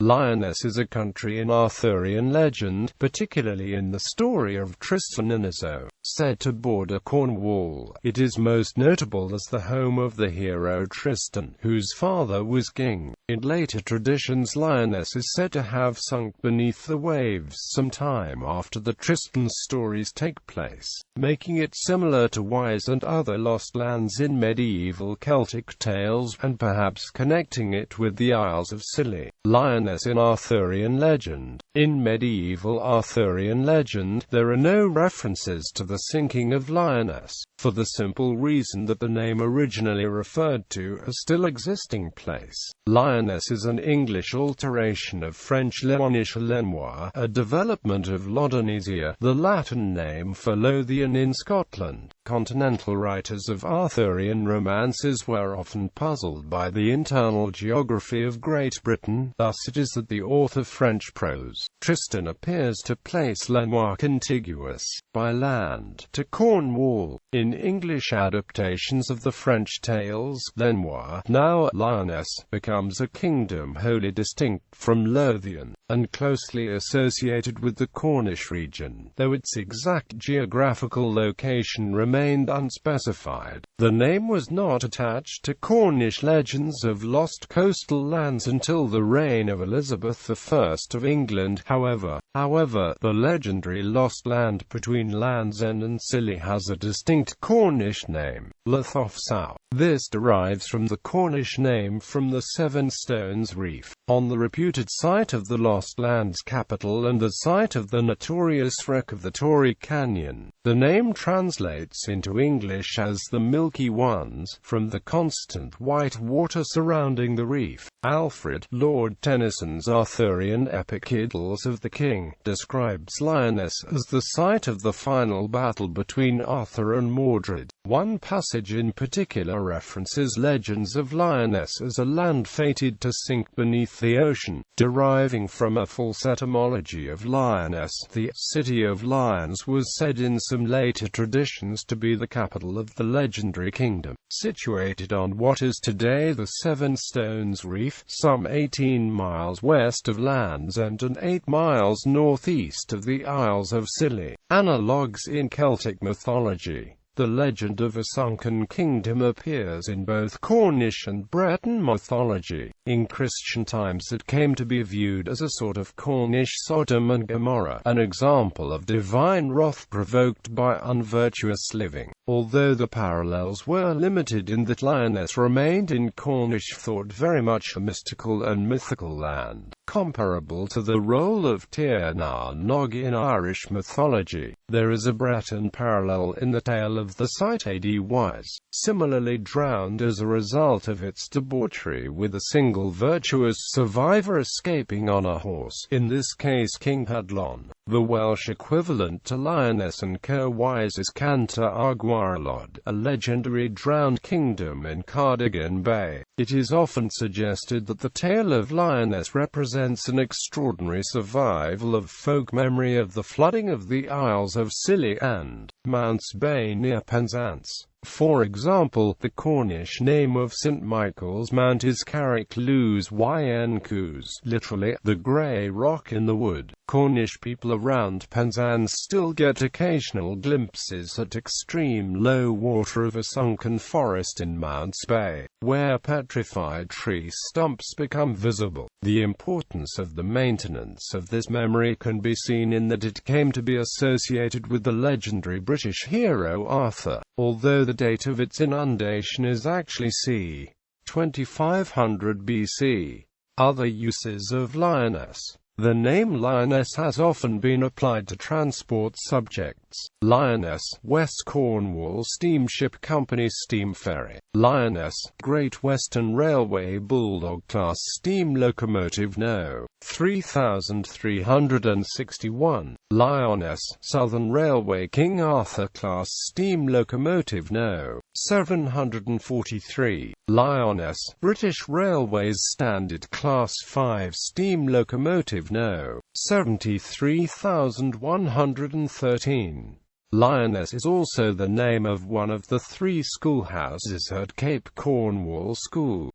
Lyonesse is a country in Arthurian legend, particularly in the story of Tristan and Iseult, said to border Cornwall. It is most notable as the home of the hero Tristan, whose father was king. In later traditions, Lyonesse is said to have sunk beneath the waves some time after the Tristan stories take place, making it similar to Wise and other lost lands in medieval Celtic tales, and perhaps connecting it with the Isles of Scilly. Lyonesse in Arthurian legend. In medieval Arthurian legend, there are no references to the sinking of Lyonesse, for the simple reason that the name originally referred to a still existing place. Lyonesse is an English alteration of French Lyonesse, a development of Lodonesia, the Latin name for Lothian in Scotland. Continental writers of Arthurian romances were often puzzled by the internal geography of Great Britain. Thus it is that the author of French prose, Tristan, appears to place Lyonesse contiguous, by land, to Cornwall. In English adaptations of the French tales, Lyonesse, now Lyonesse, becomes a kingdom wholly distinct from Lothian, and closely associated with the Cornish region, though its exact geographical location remained unspecified. The name was not attached to Cornish legends of lost coastal lands until the reign of Elizabeth I of England. However, the legendary lost land between Land's End and Scilly has a distinct Cornish name, Lyonesse. This derives from the Cornish name from the Seven Stones Reef, on the reputed site of the Lost Land's capital and the site of the notorious wreck of the Torrey Canyon. The name translates into English as the Milky Ones, from the constant white water surrounding the reef. Alfred, Lord Tennyson's Arthurian epic Idylls of the King, describes Lyonesse as the site of the final battle between Arthur and Mordred. One passage in particular references legends of Lyonesse as a land fated to sink beneath the ocean, deriving from a false etymology of Lyonesse. The City of Lions was said in some later traditions to be the capital of the legendary kingdom, situated on what is today the Seven Stones Reef, some 18 miles west of Land's End and 8 miles northeast of the Isles of Scilly. Analogues in Celtic mythology. The legend of a sunken kingdom appears in both Cornish and Breton mythology. In Christian times it came to be viewed as a sort of Cornish Sodom and Gomorrah, an example of divine wrath provoked by unvirtuous living. Although the parallels were limited in that Lyonesse remained in Cornish thought very much a mystical and mythical land, comparable to the role of Tir na Nog in Irish mythology. There is a Breton parallel in the tale of the site Wise, similarly drowned as a result of its debauchery, with a single virtuous survivor escaping on a horse, in this case King Hadlon. The Welsh equivalent to Lyonesse and Wise is Canta Aguaralod, a legendary drowned kingdom in Cardigan Bay. It is often suggested that the tale of Lyonesse represents an extraordinary survival of folk memory of the flooding of the Isles of Scilly and Mounts Bay near Penzance. For example, the Cornish name of St. Michael's Mount is Carrick Lws yn Cws, literally, the grey rock in the wood. Cornish people around Penzance still get occasional glimpses at extreme low water of a sunken forest in Mounts Bay, where petrified tree stumps become visible. The importance of the maintenance of this memory can be seen in that it came to be associated with the legendary British hero Arthur, although the date of its inundation is actually c. 2500 BC. Other uses of Lyonesse. The name Lyonesse has often been applied to transport subjects. Lyonesse, West Cornwall Steamship Company steam ferry. Lyonesse, Great Western Railway Bulldog class steam locomotive No. 3361. Lyonesse, Southern Railway King Arthur class steam locomotive No. 743. Lyonesse, British Railways Standard Class 5 steam locomotive No. 73113. Lyonesse is also the name of one of the 3 schoolhouses at Cape Cornwall School.